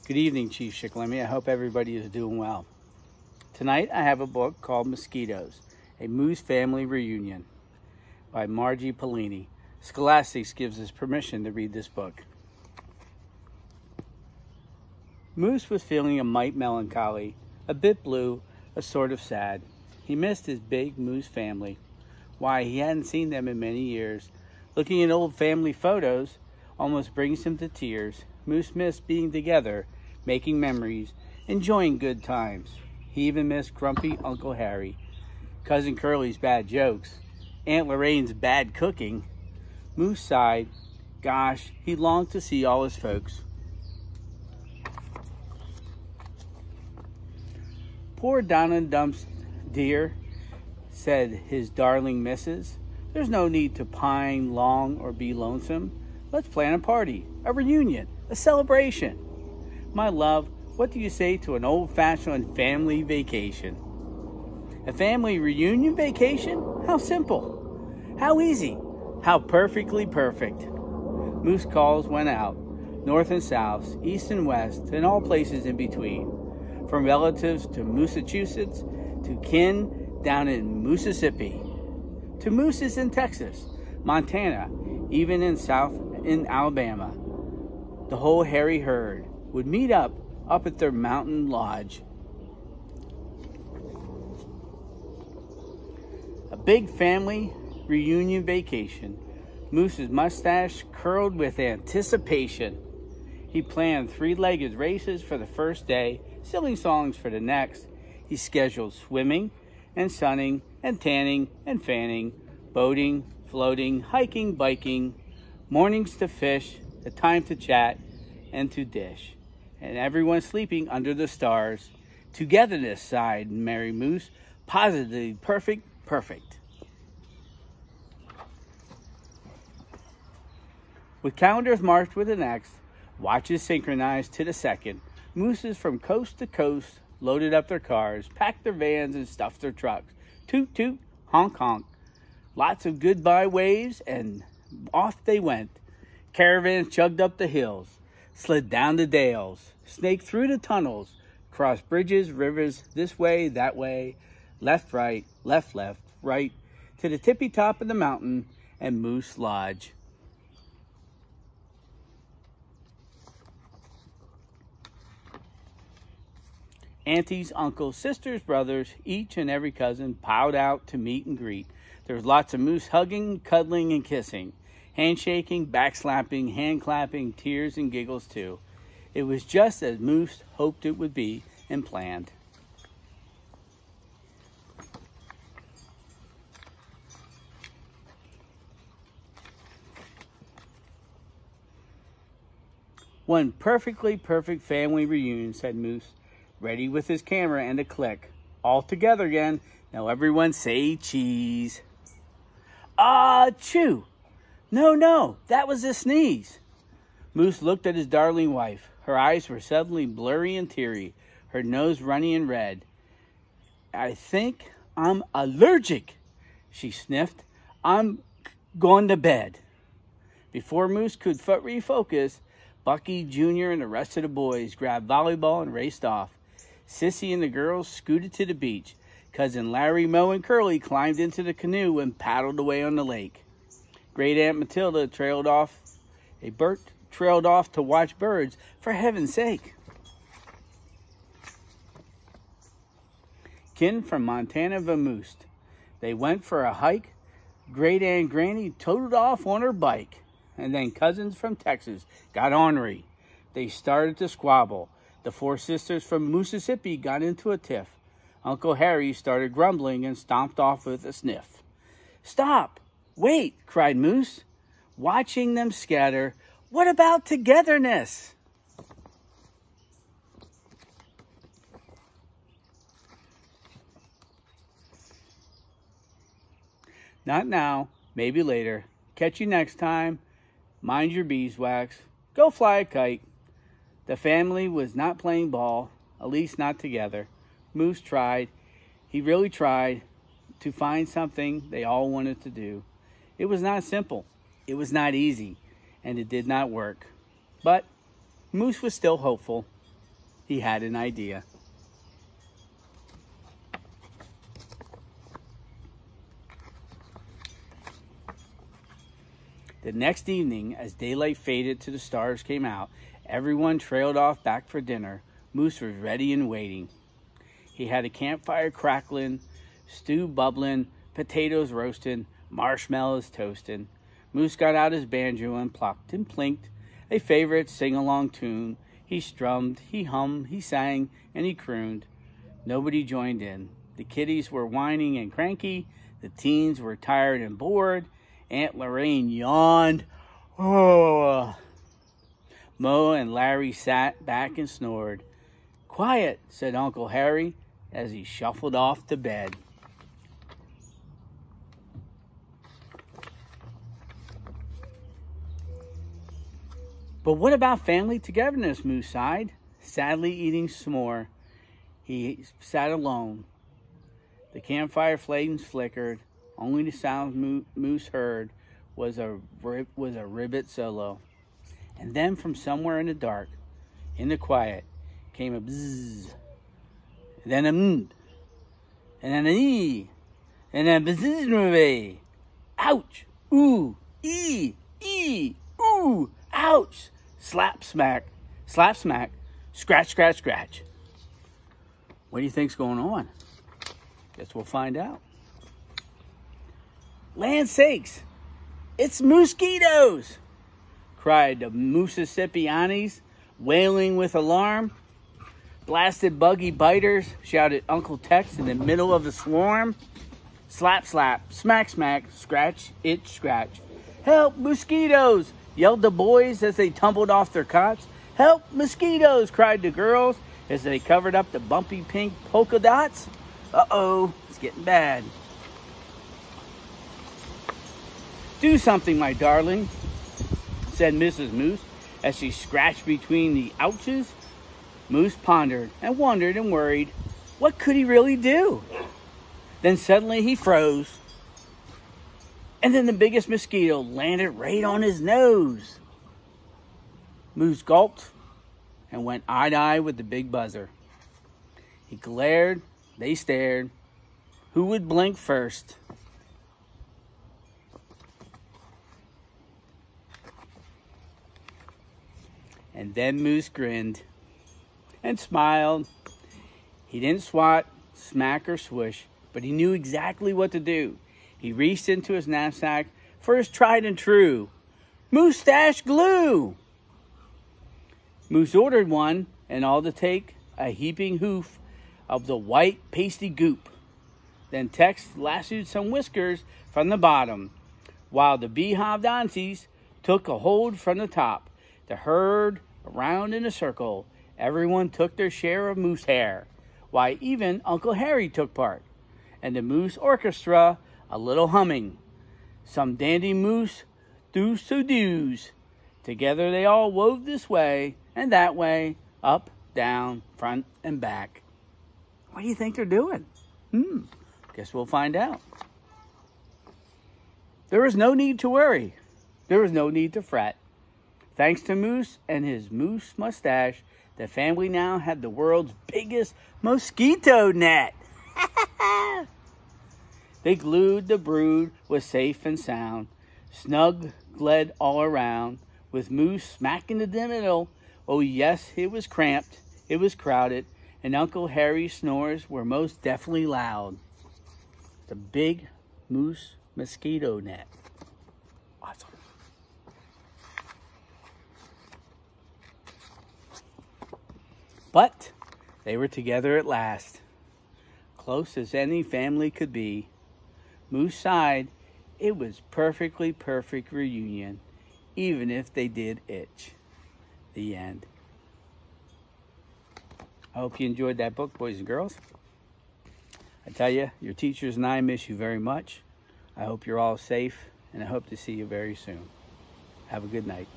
Good evening, Chief Shikellamy. I hope everybody is doing well. Tonight I have a book called Mosquitoes, a Moose Family Reunion by Margie Pellini. Scholastics gives us permission to read this book. Moose was feeling a mite melancholy, a bit blue, a sort of sad. He missed his big moose family. Why, he hadn't seen them in many years. Looking at old family photos almost brings him to tears. Moose missed being together, making memories, enjoying good times. He even missed grumpy Uncle Harry, Cousin Curly's bad jokes, Aunt Lorraine's bad cooking. Moose sighed. Gosh, he longed to see all his folks. Poor Donna Dumps dear, said his darling missus. There's no need to pine long or be lonesome. Let's plan a party, a reunion, a celebration. My love, what do you say to an old-fashioned family vacation? A family reunion vacation? How simple. How easy. How perfectly perfect. Moose calls went out, north and south, east and west, and all places in between. From relatives to Massachusetts, to kin down in Mississippi, to mooses in Texas, Montana, even in Alabama. The whole hairy herd would meet up at their mountain lodge. A big family reunion vacation. Moose's mustache curled with anticipation. He planned three-legged races for the first day, silly songs for the next. He scheduled swimming and sunning and tanning and fanning, boating, floating, hiking, biking, mornings to fish, the time to chat and to dish, and everyone sleeping under the stars. Togetherness, sighed Mary Moose, positively perfect, perfect. With calendars marked with an X, watches synchronized to the second, mooses from coast to coast loaded up their cars, packed their vans, and stuffed their trucks. Toot, toot, honk, honk. Lots of goodbye waves, and off they went. Caravans chugged up the hills, slid down the dales, snaked through the tunnels, crossed bridges, rivers, this way, that way, left, right, to the tippy top of the mountain and Moose Lodge. Aunties, uncles, sisters, brothers, each and every cousin piled out to meet and greet. There was lots of moose hugging, cuddling, and kissing, handshaking, backslapping, hand clapping, tears and giggles too. It was just as Moose hoped it would be and planned. One perfectly perfect family reunion, said Moose, ready with his camera and a click. All together again. Now everyone say cheese. Achoo! No, that was a sneeze. Moose looked at his darling wife. Her eyes were suddenly blurry and teary, her nose runny and red. I think I'm allergic, she sniffed. I'm going to bed. Before Moose could refocus, Bucky Jr. and the rest of the boys grabbed volleyball and raced off. Sissy and the girls scooted to the beach. Cousin Larry, Moe, and Curly climbed into the canoe and paddled away on the lake. Great Aunt Matilda trailed off to watch birds, for heaven's sake. Kin from Montana vamoosed. They went for a hike. Great Aunt Granny toted off on her bike. And then cousins from Texas got ornery. They started to squabble. The four sisters from Mississippi got into a tiff. Uncle Harry started grumbling and stomped off with a sniff. Stop! Wait! Cried Moose, watching them scatter. What about togetherness? Not now, maybe later. Catch you next time. Mind your beeswax. Go fly a kite. The family was not playing ball, at least not together. Moose tried. He really tried to find something they all wanted to do. It was not simple. It was not easy. And it did not work. But Moose was still hopeful. he had an idea. The next evening, as daylight faded to the stars came out, everyone trailed off back for dinner. Moose was ready and waiting. He had a campfire crackling, stew bubbling, potatoes roasting, marshmallows toasting. Moose got out his banjo and plucked and plinked a favorite sing-along tune. He strummed, he hummed, he sang, and he crooned. Nobody joined in. The kiddies were whining and cranky. The teens were tired and bored. Aunt Lorraine yawned. Oh. Mo and Larry sat back and snored. Quiet, said Uncle Harry as he shuffled off to bed. But what about family togetherness, Moose sighed. Sadly eating s'more, he sat alone. The campfire flames flickered. Only the sound Moose heard was a ribbit solo. And then from somewhere in the dark, in the quiet, came a bzzz, and then a mnd, and then an ee, and then a bzzz. Ouch! Ooh! Ee! Ooh! Ouch! Slap smack, scratch, scratch, scratch. What do you think's going on? Guess we'll find out. Land sakes, it's mosquitoes! Cried the Mississippianis, wailing with alarm. Blasted buggy biters, shouted Uncle Tex in the middle of the swarm. Slap, slap, smack, smack, scratch, itch, scratch. Help, mosquitoes! Yelled the boys as they tumbled off their cots. Help, mosquitoes! Cried the girls as they covered up the bumpy pink polka dots. Uh-oh, it's getting bad. Do something, my darling, said Mrs. Moose as she scratched between the ouches. Moose pondered and wondered and worried. What could he really do? Then suddenly he froze. And then the biggest mosquito landed right on his nose. Moose gulped and went eye to eye with the big buzzer. He glared, they stared. Who would blink first? And then Moose grinned and smiled. He didn't swat, smack, or swish, but he knew exactly what to do. He reached into his knapsack for his tried and true moustache glue. Moose ordered one, and all to take a heaping hoof of the white pasty goop. Then Tex lassoed some whiskers from the bottom, while the beehive aunties took a hold from the top. The herd around in a circle. Everyone took their share of moose hair. Why, even Uncle Harry took part. And the moose orchestra, a little humming. Some dandy moose do-so-do's. Together they all wove this way and that way, up, down, front, and back. What do you think they're doing? Guess we'll find out. There was no need to worry. There was no need to fret. Thanks to Moose and his moose mustache, the family now had the world's biggest mosquito net. They glued the brood was safe and sound. Snug gled all around, with Moose smack in the middle. Oh yes, it was cramped, it was crowded, and Uncle Harry's snores were most definitely loud. The big moose mosquito net. Awesome. But they were together at last, close as any family could be. Moose sighed. It was perfect reunion, even if they did itch. The end. I hope you enjoyed that book, boys and girls. I tell you, your teachers and I miss you very much. I hope you're all safe, and I hope to see you very soon. Have a good night.